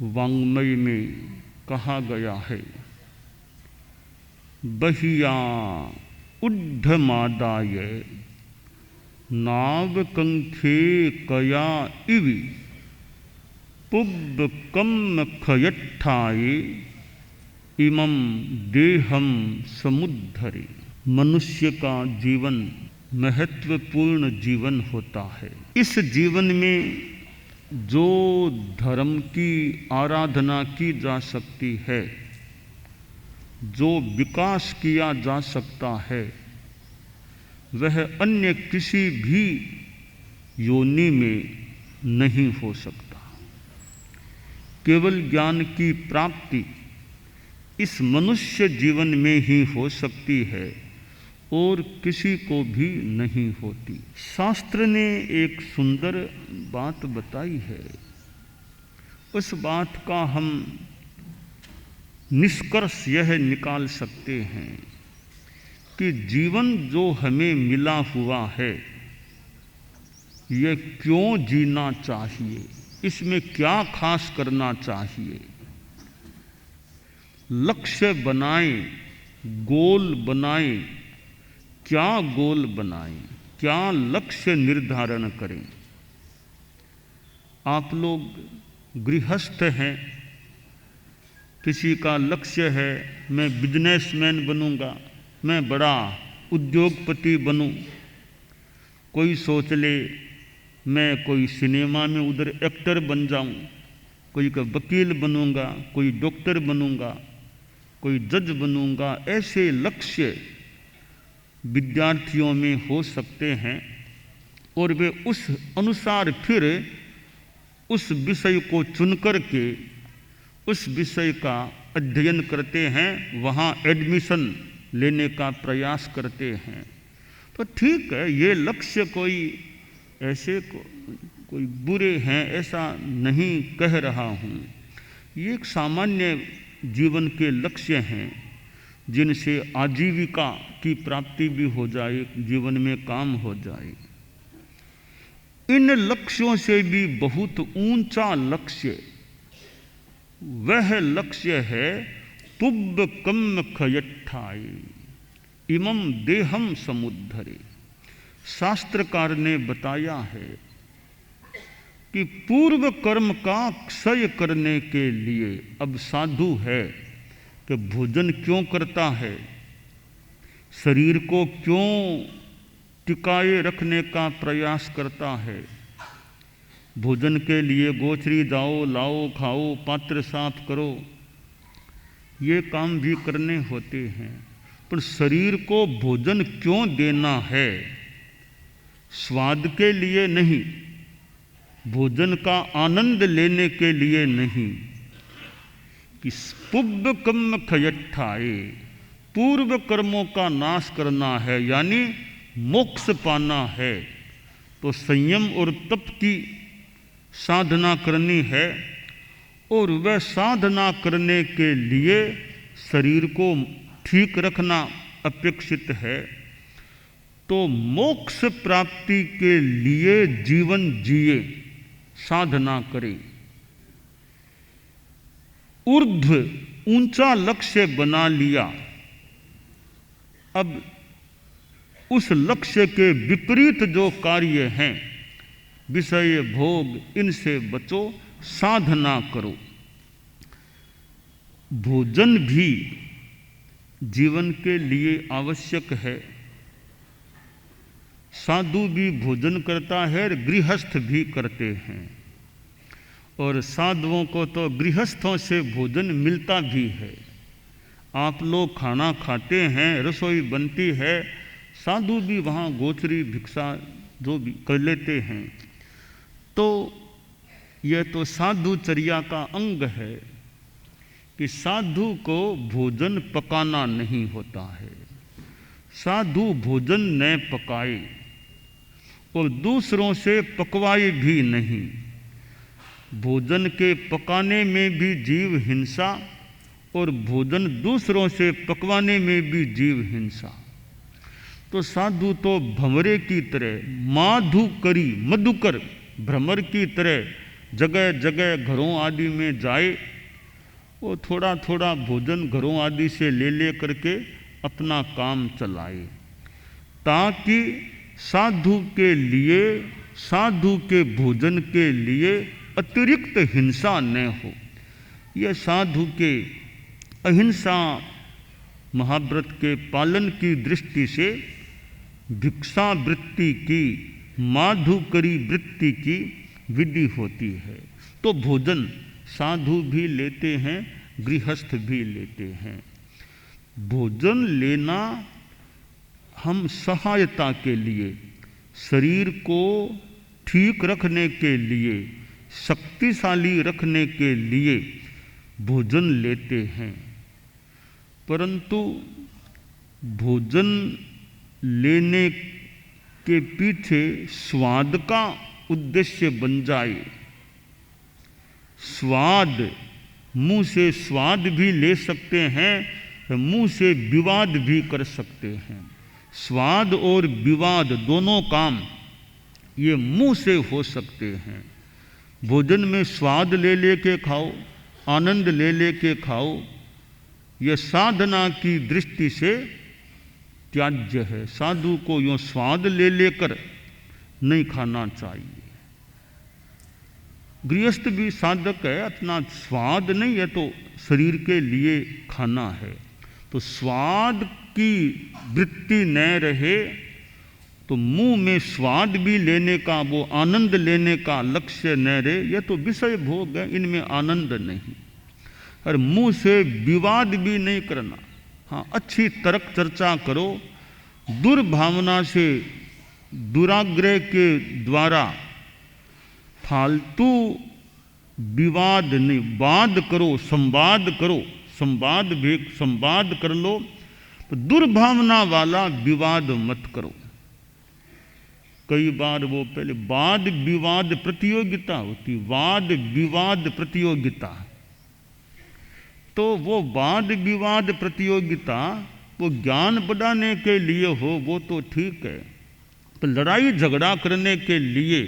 वाङ्मय में कहा गया है, बहिया उड्ढमादाय नावकंखे कया इवि पुब्बकम खयट्ठाये इमं देहम समुद्धरे। मनुष्य का जीवन महत्वपूर्ण जीवन होता है। इस जीवन में जो धर्म की आराधना की जा सकती है, जो विकास किया जा सकता है, वह अन्य किसी भी योनि में नहीं हो सकता। केवल ज्ञान की प्राप्ति इस मनुष्य जीवन में ही हो सकती है और किसी को भी नहीं होती। शास्त्र ने एक सुंदर बात बताई है। उस बात का हम निष्कर्ष यह निकाल सकते हैं कि जीवन जो हमें मिला हुआ है, यह क्यों जीना चाहिए, इसमें क्या खास करना चाहिए। लक्ष्य बनाएं, गोल बनाएं, क्या गोल बनाएं, क्या लक्ष्य निर्धारण करें। आप लोग गृहस्थ हैं, किसी का लक्ष्य है मैं बिजनेसमैन बनूंगा, मैं बड़ा उद्योगपति बनूं। कोई सोच ले मैं कोई सिनेमा में उधर एक्टर बन जाऊं, कोई का वकील बनूंगा, कोई डॉक्टर बनूंगा, कोई जज बनूंगा। ऐसे लक्ष्य विद्यार्थियों में हो सकते हैं और वे उस अनुसार फिर उस विषय को चुन करके उस विषय का अध्ययन करते हैं, वहाँ एडमिशन लेने का प्रयास करते हैं। तो ठीक है, ये लक्ष्य कोई ऐसे कोई बुरे हैं ऐसा नहीं कह रहा हूँ। ये एक सामान्य जीवन के लक्ष्य हैं जिनसे आजीविका की प्राप्ति भी हो जाए, जीवन में काम हो जाए। इन लक्ष्यों से भी बहुत ऊंचा लक्ष्य वह लक्ष्य है पुब्बकम खयट्ठाये इमं देहम समुद्धरे। शास्त्रकार ने बताया है कि पूर्व कर्म का क्षय करने के लिए अब साधु है कि भोजन क्यों करता है, शरीर को क्यों टिकाए रखने का प्रयास करता है। भोजन के लिए गोचरी जाओ, लाओ, खाओ, पात्र साफ करो, ये काम भी करने होते हैं। पर शरीर को भोजन क्यों देना है? स्वाद के लिए नहीं, भोजन का आनंद लेने के लिए नहीं। कि पुब्बकम खयट्ठाये, पूर्व कर्मों का नाश करना है, यानी मोक्ष पाना है। तो संयम और तप की साधना करनी है और वह साधना करने के लिए शरीर को ठीक रखना अपेक्षित है। तो मोक्ष प्राप्ति के लिए जीवन जिए, साधना करें। ऊर्ध्व ऊंचा लक्ष्य बना लिया, अब उस लक्ष्य के विपरीत जो कार्य हैं, विषय भोग, इनसे बचो, साधना करो। भोजन भी जीवन के लिए आवश्यक है। साधु भी भोजन करता है, गृहस्थ भी करते हैं। और साधुओं को तो गृहस्थों से भोजन मिलता भी है। आप लोग खाना खाते हैं, रसोई बनती है, साधु भी वहाँ गोचरी भिक्षा जो भी कर लेते हैं। तो यह तो साधुचर्या का अंग है कि साधु को भोजन पकाना नहीं होता है। साधु भोजन न पकाए और दूसरों से पकवाए भी नहीं। भोजन के पकाने में भी जीव हिंसा और भोजन दूसरों से पकवाने में भी जीव हिंसा। तो साधु तो भंवरे की तरह, माधुकरी मधुकर भ्रमर की तरह जगह जगह घरों आदि में जाए, वो थोड़ा थोड़ा भोजन घरों आदि से ले करके अपना काम चलाए, ताकि साधु के लिए, साधु के भोजन के लिए अतिरिक्त हिंसा न हो। यह साधु के अहिंसा महाव्रत के पालन की दृष्टि से भिक्षा वृत्ति की, माधुकरी वृत्ति की विधि होती है। तो भोजन साधु भी लेते हैं, गृहस्थ भी लेते हैं। भोजन लेना हम सहायता के लिए, शरीर को ठीक रखने के लिए, शक्तिशाली रखने के लिए भोजन लेते हैं। परंतु भोजन लेने के पीछे स्वाद का उद्देश्य बन जाए, स्वाद, मुंह से स्वाद भी ले सकते हैं, मुंह से विवाद भी कर सकते हैं। स्वाद और विवाद दोनों काम ये मुंह से हो सकते हैं। भोजन में स्वाद ले के खाओ, आनंद ले के खाओ, यह साधना की दृष्टि से त्याज्य है। साधु को यूँ स्वाद ले लेकर नहीं खाना चाहिए। गृहस्थ भी साधक है, अपना स्वाद नहीं है तो शरीर के लिए खाना है। तो स्वाद की वृत्ति न रहे तो मुंह में स्वाद भी लेने का, वो आनंद लेने का लक्ष्य न रहे, यह तो विषय भोग है, इनमें आनंद नहीं। और मुंह से विवाद भी नहीं करना। हाँ, अच्छी तर्क चर्चा करो, दुर्भावना से, दुराग्रह के द्वारा फालतू विवाद नहीं, वाद करो, संवाद करो, संवाद कर लो, तो दुर्भावना वाला विवाद मत करो। कई बार वो पहले वाद विवाद प्रतियोगिता होती, वाद विवाद प्रतियोगिता, तो वो वाद विवाद प्रतियोगिता वो ज्ञान बढ़ाने के लिए हो, वो तो ठीक है। तो लड़ाई झगड़ा करने के लिए,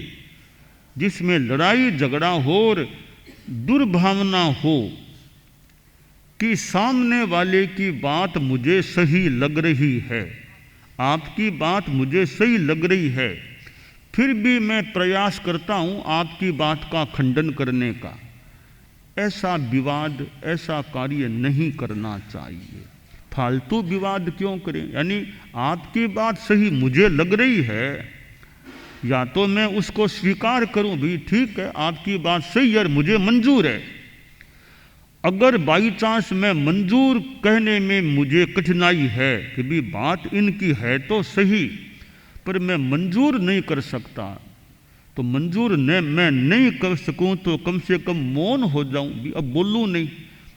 जिसमें लड़ाई झगड़ा हो और दुर्भावना हो कि सामने वाले की बात मुझे सही लग रही है, आपकी बात मुझे सही लग रही है, फिर भी मैं प्रयास करता हूं आपकी बात का खंडन करने का, ऐसा विवाद, ऐसा कार्य नहीं करना चाहिए। फालतू विवाद क्यों करें? यानी आपकी बात सही मुझे लग रही है, या तो मैं उसको स्वीकार करूं, भी ठीक है आपकी बात सही है और मुझे मंजूर है। अगर बाई चांस मैं मंजूर कहने में मुझे कठिनाई है कि भी बात इनकी है तो सही, पर मैं मंजूर नहीं कर सकता, तो मंजूर मैं नहीं कर सकूं तो कम से कम मौन हो जाऊं, भी अब बोलूं नहीं।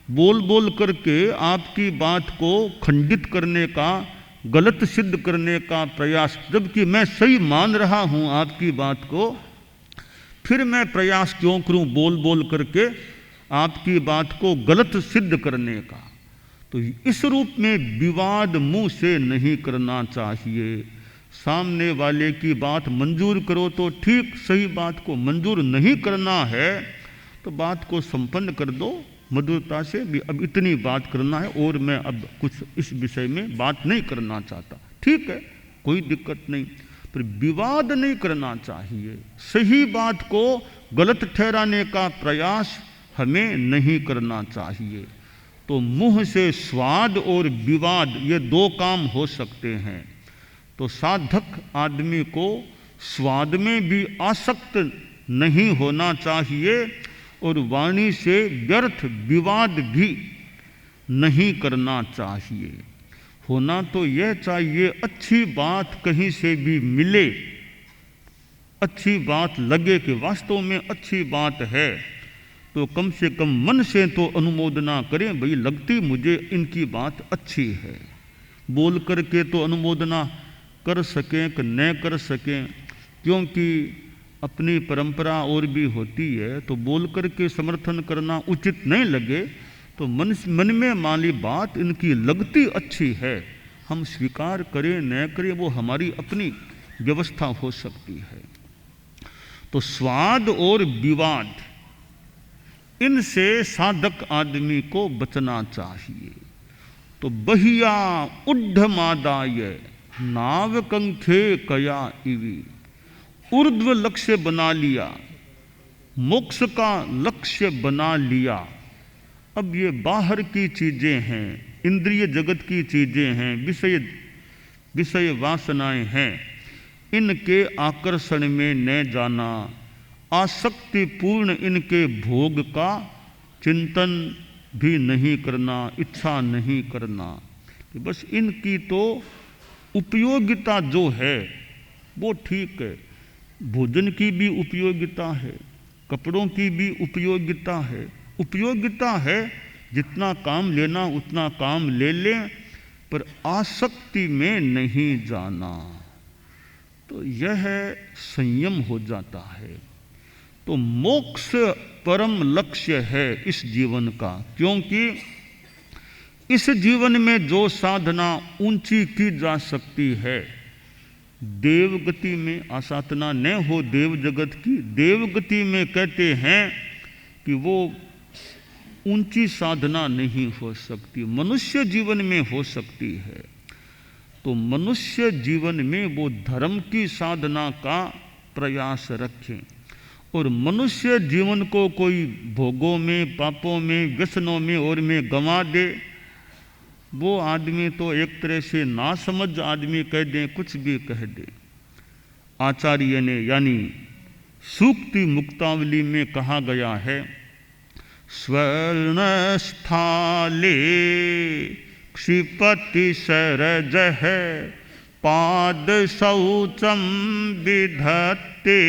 बोल करके आपकी बात को खंडित करने का, गलत सिद्ध करने का प्रयास, जबकि मैं सही मान रहा हूं आपकी बात को, फिर मैं प्रयास क्यों करूं बोल करके आपकी बात को गलत सिद्ध करने का। तो इस रूप में विवाद मुंह से नहीं करना चाहिए। सामने वाले की बात मंजूर करो तो ठीक, सही बात को मंजूर नहीं करना है तो बात को संपन्न कर दो मधुरता से, भी अब इतनी बात करना है और मैं अब कुछ इस विषय में बात नहीं करना चाहता, ठीक है, कोई दिक्कत नहीं, पर विवाद नहीं करना चाहिए। सही बात को गलत ठहराने का प्रयास हमें नहीं करना चाहिए। तो मुंह से स्वाद और विवाद ये दो काम हो सकते हैं। तो साधक आदमी को स्वाद में भी आसक्त नहीं होना चाहिए और वाणी से व्यर्थ विवाद भी नहीं करना चाहिए। होना तो यह चाहिए, अच्छी बात कहीं से भी मिले, अच्छी बात लगे कि वास्तव में अच्छी बात है, तो कम से कम मन से तो अनुमोदना करें, भाई लगती मुझे इनकी बात अच्छी है। बोल करके तो अनुमोदना कर सकें कि न कर सकें, क्योंकि अपनी परंपरा और भी होती है, तो बोल करके समर्थन करना उचित नहीं लगे तो मन में माली बात इनकी लगती अच्छी है, हम स्वीकार करें न करें वो हमारी अपनी व्यवस्था हो सकती है। तो स्वाद और विवाद इनसे साधक आदमी को बचना चाहिए। तो बहिया उड्ढमादाय नाव कंखे कया इवी, ऊर्ध्व लक्ष्य बना लिया, मोक्ष का लक्ष्य बना लिया। अब ये बाहर की चीज़ें हैं, इंद्रिय जगत की चीज़ें हैं, विषय वासनाएं हैं, इनके आकर्षण में न जाना, आसक्तिपूर्ण इनके भोग का चिंतन भी नहीं करना, इच्छा नहीं करना। बस इनकी तो उपयोगिता जो है वो ठीक है, भोजन की भी उपयोगिता है, कपड़ों की भी उपयोगिता है, जितना काम लेना उतना काम ले लें, पर आसक्ति में नहीं जाना। तो यह संयम हो जाता है। तो मोक्ष परम लक्ष्य है इस जीवन का, क्योंकि इस जीवन में जो साधना ऊंची की जा सकती है, देवगति में आसाधना न हो देव जगत की, देवगति में कहते हैं कि वो ऊंची साधना नहीं हो सकती, मनुष्य जीवन में हो सकती है। तो मनुष्य जीवन में वो धर्म की साधना का प्रयास रखें, और मनुष्य जीवन को कोई भोगों में, पापों में, व्यसनों में और में गंवा दे, वो आदमी तो एक तरह से नासमझ आदमी कह दें, कुछ भी कह दे। आचार्य ने यानी सूक्ति मुक्तावली में कहा गया है, स्वर्ण स्थाले क्षिपति सरजः पाद शौचम विधत्ते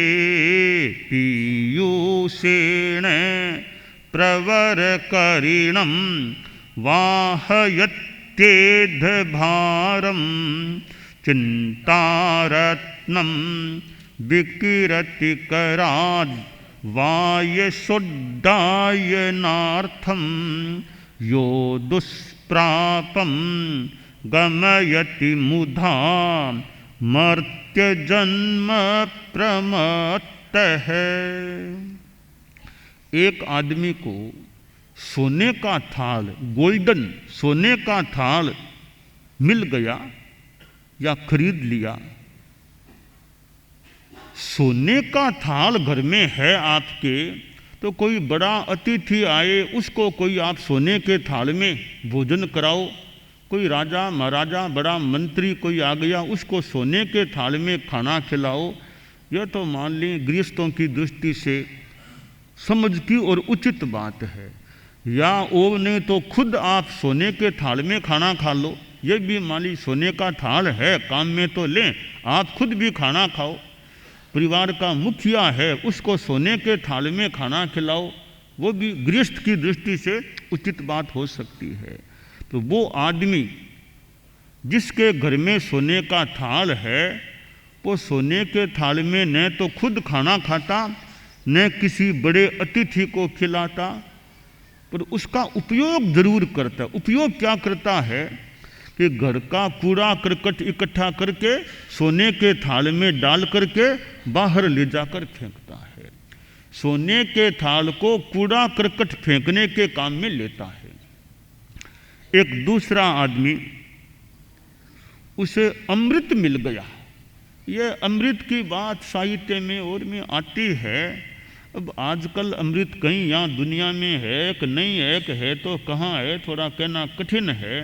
पीयूषेण प्रवर करिणम वाहयत्येध भारम चिंतारत्नम विकिरति कराद वायसोड्डायनार्थम यो दुष्प्रापम गमयति मुधा मर्त्य जन्म प्रमत्तः। एक आदमी को सोने का थाल, गोल्डन सोने का थाल मिल गया या खरीद लिया, सोने का थाल घर में है आपके, तो कोई बड़ा अतिथि आए उसको कोई आप सोने के थाल में भोजन कराओ, कोई राजा महाराजा बड़ा मंत्री कोई आ गया उसको सोने के थाल में खाना खिलाओ, यह तो मान लें गृहस्थों की दृष्टि से समझ की और उचित बात है। या वो नहीं तो खुद आप सोने के थाल में खाना खा लो, ये भी मान ली सोने का थाल है, काम में तो लें, आप खुद भी खाना खाओ। परिवार का मुखिया है उसको सोने के थाल में खाना खिलाओ, वो भी गृहस्थ की दृष्टि से उचित बात हो सकती है। तो वो आदमी जिसके घर में सोने का थाल है, वो सोने के थाल में न तो खुद खाना खाता न किसी बड़े अतिथि को खिलाता, पर उसका उपयोग जरूर करता है। उपयोग क्या करता है कि घर का कूड़ा करकट इकट्ठा करके सोने के थाल में डाल करके बाहर ले जाकर फेंकता है। सोने के थाल को कूड़ा करकट फेंकने के काम में लेता है। एक दूसरा आदमी, उसे अमृत मिल गया। ये अमृत की बात साहित्य में और में आती है। अब आजकल अमृत कहीं यहाँ दुनिया में है कि नहीं है, कि है तो कहाँ है, थोड़ा कहना कठिन है,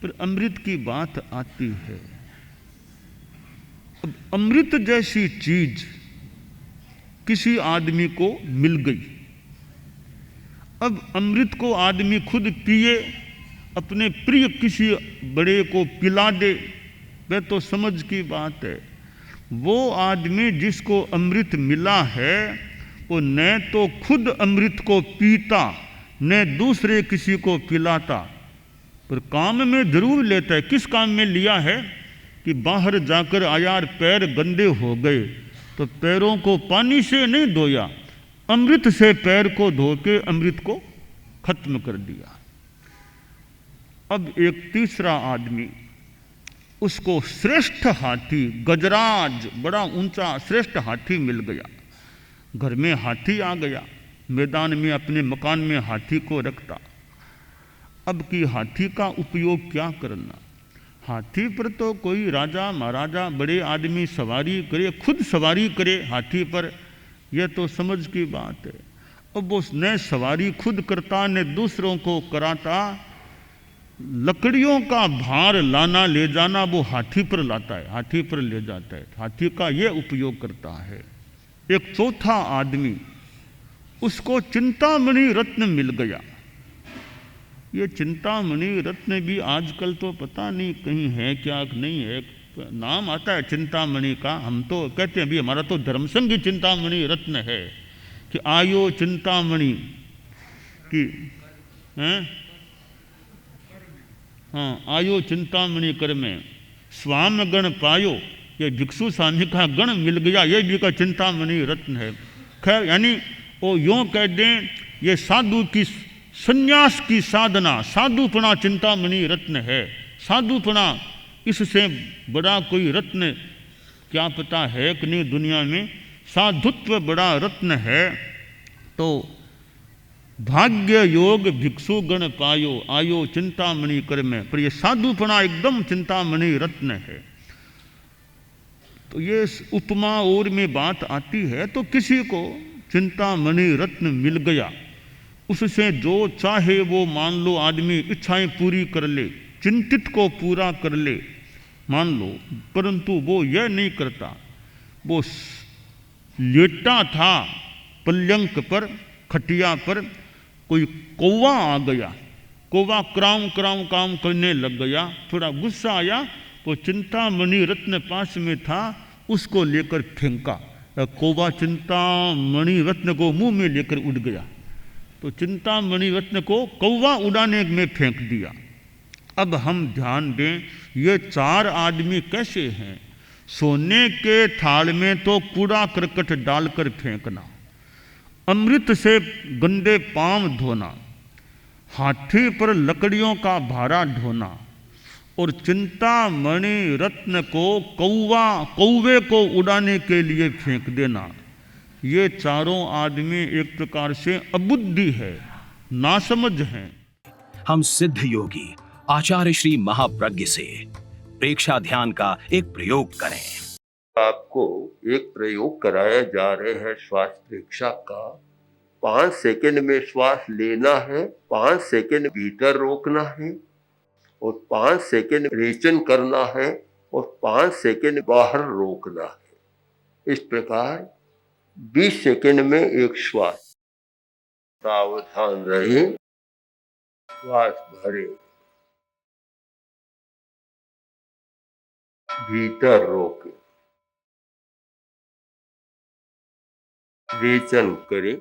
पर अमृत की बात आती है। अब अमृत जैसी चीज किसी आदमी को मिल गई, अब अमृत को आदमी खुद पिए, अपने प्रिय किसी बड़े को पिला दे, वह तो समझ की बात है। वो आदमी जिसको अमृत मिला है वो न तो खुद अमृत को पीता न दूसरे किसी को पिलाता, पर काम में जरूर लेता है। किस काम में लिया है कि बाहर जाकर आया, पैर गंदे हो गए तो पैरों को पानी से नहीं धोया, अमृत से पैर को धो के अमृत को खत्म कर दिया। अब एक तीसरा आदमी, उसको श्रेष्ठ हाथी, गजराज बड़ा ऊंचा श्रेष्ठ हाथी मिल गया। घर में हाथी आ गया, मैदान में अपने मकान में हाथी को रखता। अब कि हाथी का उपयोग क्या करना, हाथी पर तो कोई राजा महाराजा बड़े आदमी सवारी करे, खुद सवारी करे हाथी पर, यह तो समझ की बात है। अब वो न सवारी खुद करता न दूसरों को कराता, लकड़ियों का भार लाना ले जाना वो हाथी पर लाता है, हाथी पर ले जाता है, हाथी का ये उपयोग करता है। एक चौथा आदमी, उसको चिंतामणि रत्न मिल गया। ये चिंतामणि रत्न भी आजकल तो पता नहीं कहीं है क्या नहीं है, नाम आता है चिंतामणि का, हम तो कहते हैं भी हमारा तो धर्मसंघ ही चिंतामणि रत्न है कि आयो चिंतामणि की हैं, हाँ आयो चिंतामणि कर में स्वाम गण पायो, ये भिक्षु स्वामी का गण मिल गया, ये भी का चिंतामणि रत्न है। खैर यानी वो यूँ कह दें ये साधु की संन्यास की साधना, साधुपना चिंतामणि रत्न है। साधुपना इससे बड़ा कोई रत्न क्या पता है कि नहीं दुनिया में, साधुत्व बड़ा रत्न है। तो भाग्य योग भिक्षु गण पायो, आयो चिंतामणि कर में, पर ये साधुपना एकदम चिंतामणि रत्न है। तो ये उपमा और में बात आती है, तो किसी को चिंतामणि रत्न मिल गया, उससे जो चाहे वो मान लो आदमी इच्छाएं पूरी कर ले, चिंतित को पूरा कर ले मान लो, परंतु वो यह नहीं करता। वो लेटा था पल्यंक पर, खटिया पर, कोई कौवा आ गया, कौवा क्राउं क्राउं काम करने लग गया, थोड़ा गुस्सा आया, वो चिंतामणि रत्न पास में था, उसको लेकर फेंका। कौवा चिंतामणि रत्न को मुंह में लेकर उड़ गया, तो चिंतामणि रत्न को कौवा उड़ाने में फेंक दिया। अब हम ध्यान दें, ये चार आदमी कैसे हैं। सोने के थाल में तो कूड़ा करकट डालकर फेंकना, अमृत से गंदे पांव धोना, हाथी पर लकड़ियों का भारा ढोना, और चिंतामणि रत्न को कौवे को उड़ाने के लिए फेंक देना, ये चारों आदमी एक प्रकार से अबुद्धि है, नासमझ हैं। हम सिद्ध योगी आचार्य श्री महाप्रज्ञ से प्रेक्षा ध्यान का एक प्रयोग करें। आपको एक प्रयोग कराया जा रहे हैं श्वास प्रेक्षा का। 5 सेकंड में श्वास लेना है, 5 सेकंड भीतर रोकना है और 5 सेकंड रेचन करना है और 5 सेकंड बाहर रोकना है। इस प्रकार 20 सेकंड में एक श्वास। सावधान रहे, श्वास भरे, भीतर रोके, रेचन करे,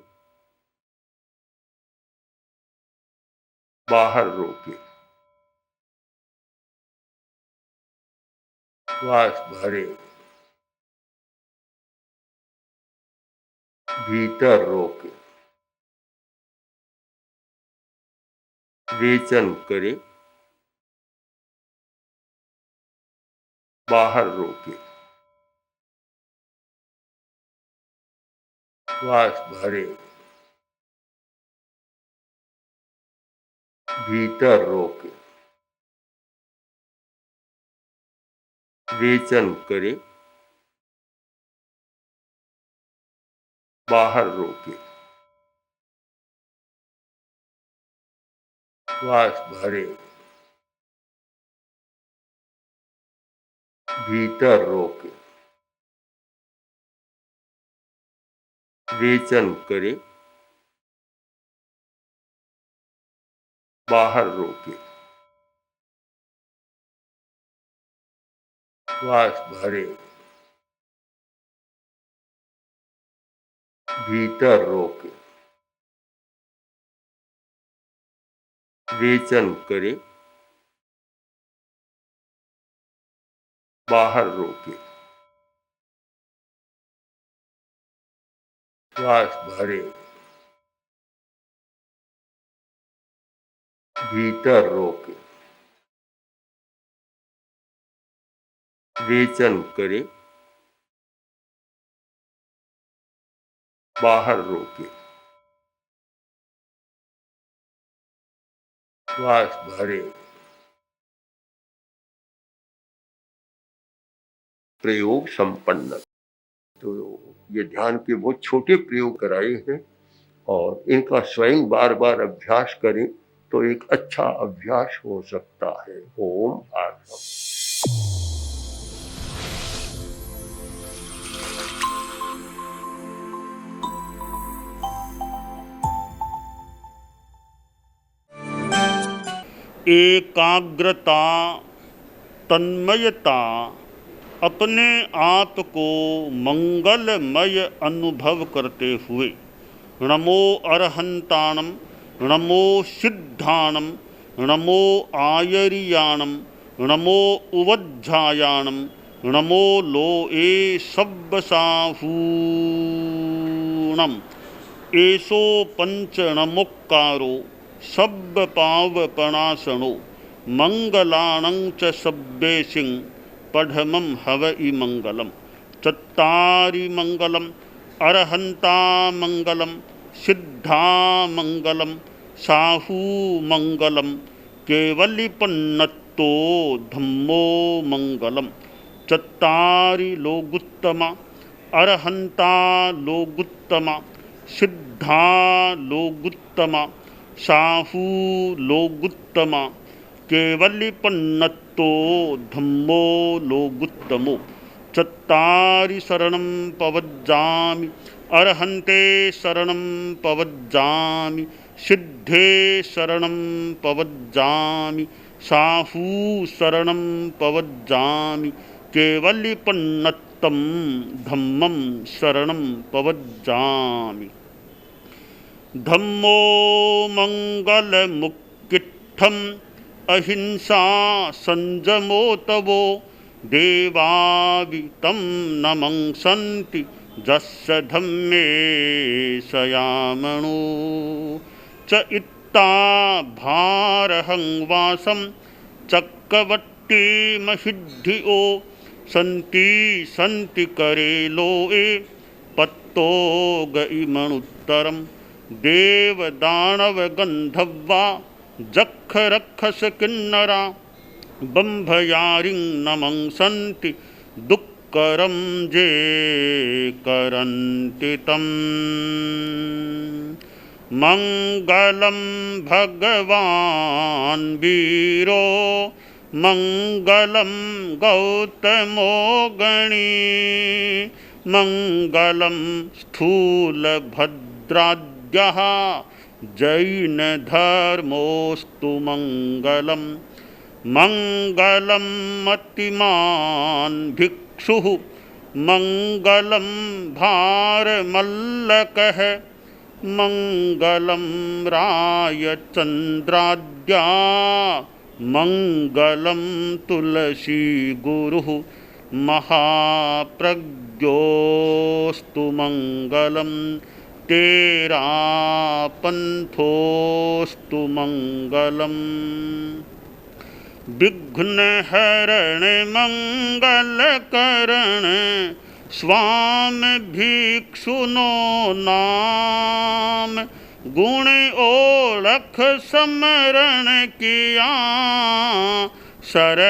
बाहर रोके, श्वास भरे, भीतर रोके, रेचन करे, बाहर रोके, श्वास भरे, भीतर रोके, रेचन करे, बाहर रोके, श्वास भरे, भीतर रोके, रेचन करे, बाहर रोके, श्वास भरे, भीतर रोके, रेचन करे, बाहर रोके, श्वास भरे, भीतर रोके, रेचन करे, बाहर रोके, श्वास भरे। प्रयोग संपन्न। तो ये ध्यान के बहुत छोटे प्रयोग कराए हैं और इनका स्वयं बार बार अभ्यास करें तो एक अच्छा अभ्यास हो सकता है। ओम आत्मा। एकाग्रता, तन्मयता, अपने आप को मंगलमय अनुभव करते हुए नमो अरहंताणम, नमो सिद्धाणम, नमो आयरियाणम, नमो उवज्झायाणम, नमो लोए सब्बसाहूणम, एसो पंचणमुक्कारो सब्बपावपणासनो मंगलाणं च सब्बेसिं पढ़मं हवइ मंगलम। चत्तारि मंगलम, अरहंता मंगलम, सिद्धा मंगलम, साहू मंगलम, केवलिपन्नत्तो धम्मो मंगलम। चत्तारि लोगुत्तमा, अरहंता लोगुत्तमा, सिद्धा लोगुत्तमा, साहू लोगुत्तमा, केवलिपन्नत्तो धम्मो लोगुत्तमो। चत्तारि शरणं पवज्जामि, अरहन्ते शरणं पवज्जामि, सिद्धे शरणं पवज्जामि, साहू शरणं पवज्जामि, केवलिपन्नत्तं धम्मं शरणं पवज्जामि। धम्मो मंगलमुक्किट्ठम् अहिंसा संजमो तवो देवावितं नमंसन्ति जस्य धम्मे सयामणो। च इत्ता भारहं वासं चक्रवट्टिमहिद्धियो सन्ति सन्ति करे लोए पत्तो गइमणुत्तरम्। देवदानवगन्धर्वा जक्षरक्षस किन्नरा बम्भयारिं नमंसन्ति दुःकरं जे करन्ति तम्। मंगलं भगवान् वीरो मंगलं गौतमो गणी मंगलं स्थूलभद्राद्यः जैनधर्मोऽस्तु मंगलम्। मंगलं मतिमान् भिक्षुः मंगलं भारमल्लकः मंगलं रायचन्द्राद्या मंगलं तुलसी गुरुः महाप्रज्ञोऽस्तु मंगलम्। तेरा पंथोऽस्तु मंगलम्। विघ्नहरण मंगलकरण स्वामी भिक्षुनो नाम गुण ओळख समरण किया सर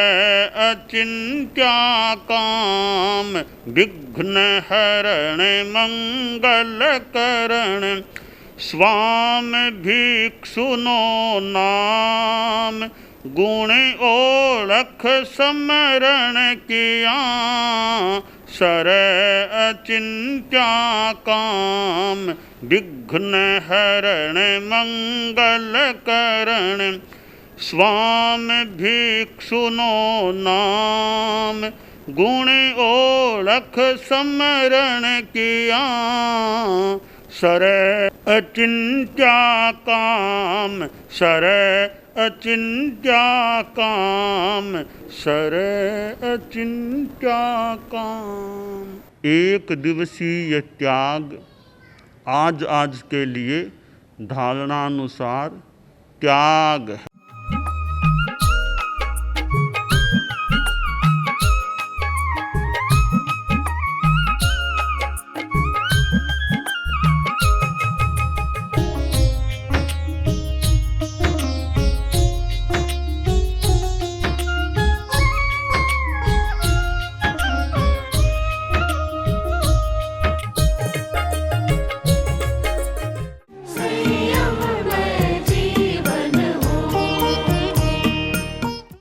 अचिंत्या काम। विघ्नहरण मंगलकरण स्वामी भिक्षुनो नाम गुण ओळख समरण किया सर अचिंत्या काम। विघ्नहरण मंगलकरण स्वामी भिक्षुनो नाम गुण ओळख समरण किया सर अचिंत्या काम। सर अचिंत्या काम। सर अचिंत्या काम। एक दिवसीय त्याग आज के लिए धारणानुसार त्याग है।